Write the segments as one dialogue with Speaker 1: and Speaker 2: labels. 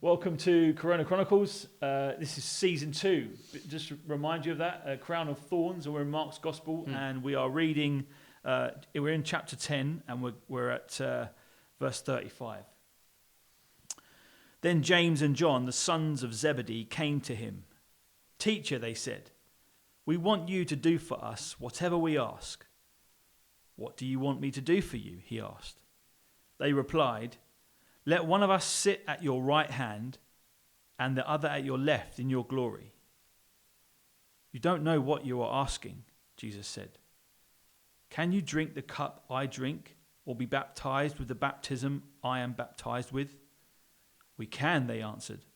Speaker 1: Welcome to Chronicles. This is season 2. Just to remind you of that, Crown of Thorns, and we're in Mark's Gospel, and we are reading. We're in chapter 10, and we're at verse 35. Then James and John, the sons of Zebedee, came to him. "Teacher," they said, "we want you to do for us whatever we ask." "What do you want me to do for you?" he asked. They replied, "Let one of us sit at your right hand and the other at your left in your glory." "You don't know what you are asking," Jesus said. "Can you drink the cup I drink, or be baptized with the baptism I am baptized with?" "We can," they answered.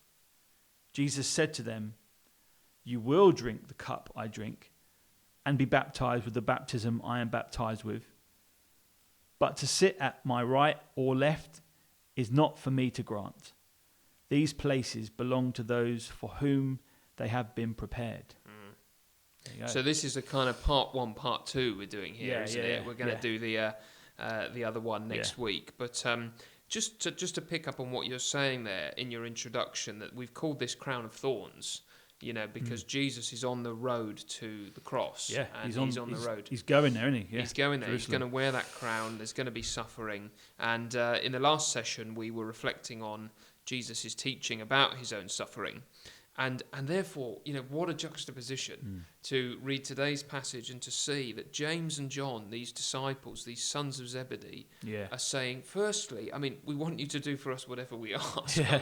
Speaker 1: Jesus said to them, "You will drink the cup I drink and be baptized with the baptism I am baptized with. But to sit at my right or left is not for me to grant. These places belong to those for whom they have been prepared." There you go.
Speaker 2: So this is a kind of part 1, part 2 we're doing here, isn't it? We're going to do the other one next week. But just to pick up on what you're saying there in your introduction, that we've called this Crown of Thorns, because Jesus is on the road to the cross.
Speaker 1: Yeah,
Speaker 2: and he's on the road.
Speaker 1: He's going there, isn't he? Yeah,
Speaker 2: he's going there.
Speaker 1: Jerusalem.
Speaker 2: He's going to wear that crown. There's going to be suffering. And in the last session, we were reflecting on Jesus' teaching about his own suffering. And therefore, what a juxtaposition to read today's passage and to see that James and John, these disciples, these sons of Zebedee, are saying, firstly, we want you to do for us whatever we ask.
Speaker 1: Yeah.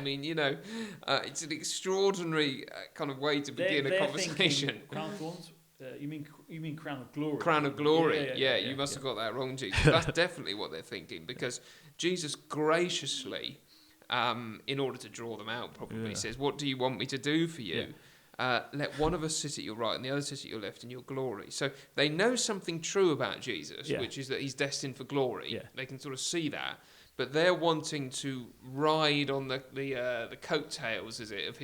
Speaker 2: It's an extraordinary kind of way to begin a conversation.
Speaker 1: Thinking, Crown of Thorns? You mean Crown of Glory? Crown
Speaker 2: of Glory, you must have got that wrong, Jesus. That's definitely what they're thinking, because Jesus graciously, in order to draw them out, probably says, "What do you want me to do for you? Let one of us sit at your right and the other sit at your left in your glory." So they know something true about Jesus, which is that he's destined for glory. Yeah. They can sort of see that, but they're wanting to ride on the coattails, of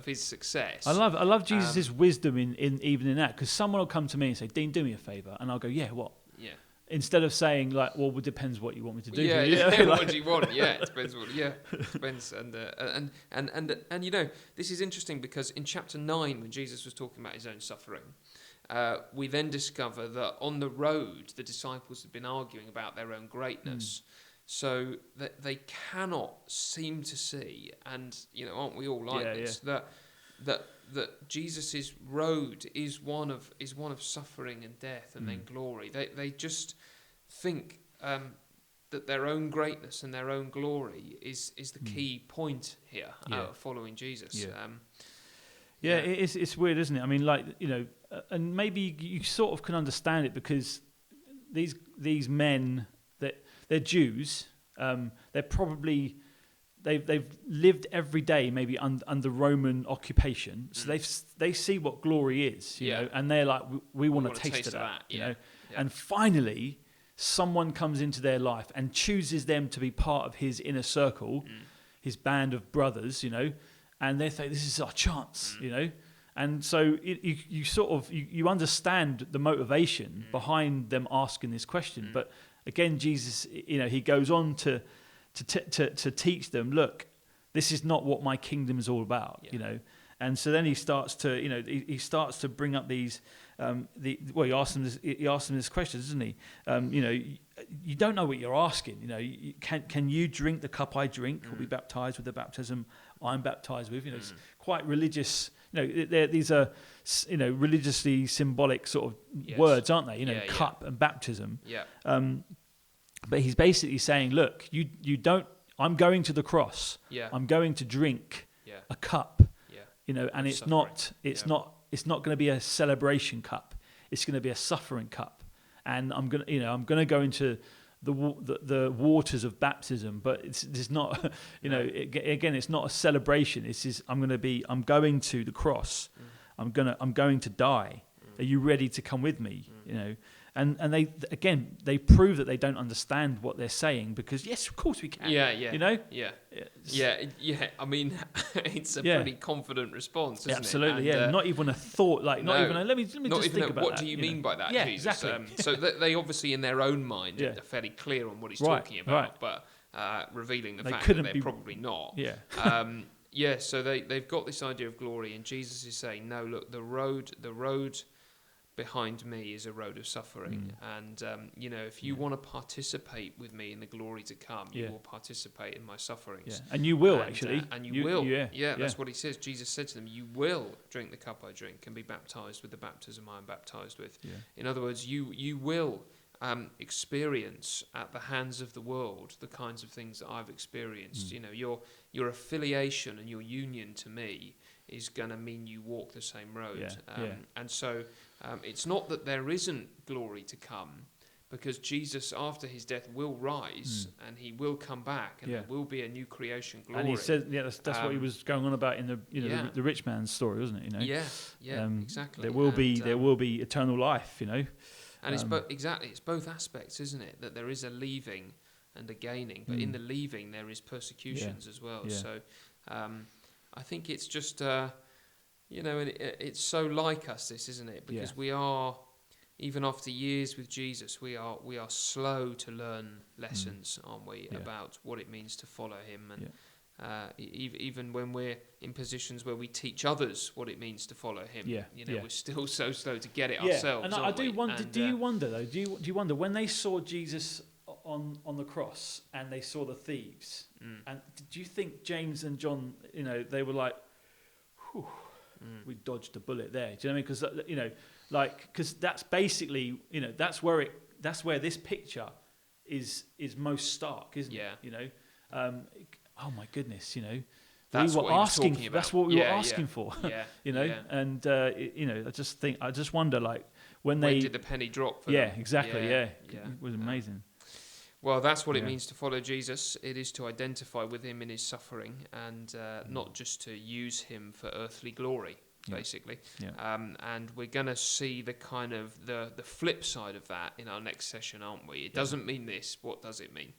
Speaker 2: his success.
Speaker 1: I love Jesus' wisdom in even in that, because someone will come to me and say, "Dean, do me a favour," and I'll go, "Yeah, what?"
Speaker 2: Yeah.
Speaker 1: Instead of saying it depends what you want me to do.
Speaker 2: What do you want? Yeah, it depends. It depends. And this is interesting, because in chapter 9, when Jesus was talking about his own suffering, we then discover that on the road, the disciples had been arguing about their own greatness, so that they cannot seem to see, and aren't we all like this? That Jesus' road is one of suffering and death and then glory. They just think that their own greatness and their own glory is the key point here of following Jesus.
Speaker 1: It's weird, isn't it? And maybe you sort of can understand it, because these men, that they're Jews, they're probably. They've lived every day maybe under Roman occupation, so they see what glory is, you know, and they're like, we want a taste of that, you know. And finally, someone comes into their life and chooses them to be part of his inner circle, his band of brothers, and they think, this is our chance, And so you sort of you understand the motivation behind them asking this question, but again, Jesus, he goes on to teach them, look, this is not what my kingdom is all about, And so then he starts to bring up these. He asked them this question, doesn't he? You don't know what you're asking. Can you drink the cup I drink, or be baptized with the baptism I'm baptized with? It's quite religious. These are religiously symbolic sort of words, aren't they? Cup and baptism. Yeah. But he's basically saying, look, you don't. I'm going to the cross. Yeah. I'm going to drink a cup. Yeah. And it's not going to be a celebration cup. It's going to be a suffering cup. And I'm going to go into the waters of baptism. But it's not. Again, it's not a celebration. I'm going to the cross. I'm going to die. Are you ready to come with me? And they prove that they don't understand what they're saying, because yes, of course we can.
Speaker 2: It's a pretty confident response, isn't
Speaker 1: absolutely,
Speaker 2: it?
Speaker 1: And, not even a thought. Let me just think about
Speaker 2: what do you mean by that,
Speaker 1: yeah,
Speaker 2: Jesus?
Speaker 1: Exactly.
Speaker 2: So they obviously in their own mind are fairly clear on what he's talking about, but revealing the
Speaker 1: They
Speaker 2: fact that
Speaker 1: couldn't
Speaker 2: they're
Speaker 1: be-
Speaker 2: probably not.
Speaker 1: Yeah.
Speaker 2: So they've got this idea of glory, and Jesus is saying, no, look, the road behind me is a road of suffering, and if you want to participate with me in the glory to come, you will participate in my sufferings.
Speaker 1: And you will, actually.
Speaker 2: And you will.
Speaker 1: Yeah.
Speaker 2: That's what he says. Jesus said to them, you will drink the cup I drink and be baptized with the baptism I am baptized with.
Speaker 1: Yeah.
Speaker 2: In other words, you will experience at the hands of the world the kinds of things that I've experienced. Your affiliation and your union to me is going to mean you walk the same road. And so it's not that there isn't glory to come, because Jesus, after his death, will rise and he will come back, and there will be a new creation glory.
Speaker 1: And he said, that's what he was going on about in the rich man's story, wasn't it?
Speaker 2: Exactly.
Speaker 1: There will be eternal life.
Speaker 2: And it's it's both aspects, isn't it? That there is a leaving and a gaining, but in the leaving there is persecutions as well.
Speaker 1: Yeah.
Speaker 2: So I think it's just it's so like us, this, isn't it? Because we are, even after years with Jesus, we are slow to learn lessons, aren't we, about what it means to follow him, and even when we're in positions where we teach others what it means to follow him, we're still so slow to get it ourselves.
Speaker 1: And I do wonder. Do you wonder though? Do you wonder when they saw Jesus on the cross and they saw the thieves? And do you think James and John, they were like, whew, we dodged a bullet there? Do you know what I mean? Because because that's basically, that's where this picture is most stark, isn't it? Oh my goodness,
Speaker 2: that's
Speaker 1: we were asking.
Speaker 2: About.
Speaker 1: That's what we were asking for.
Speaker 2: And
Speaker 1: I just wonder, when
Speaker 2: did the penny drop? For them?
Speaker 1: Exactly. It was amazing.
Speaker 2: Well, that's what it means to follow Jesus. It is to identify with him in his suffering, and not just to use him for earthly glory, basically. And we're going to see the kind of the flip side of that in our next session, aren't we? It doesn't mean this. What does it mean?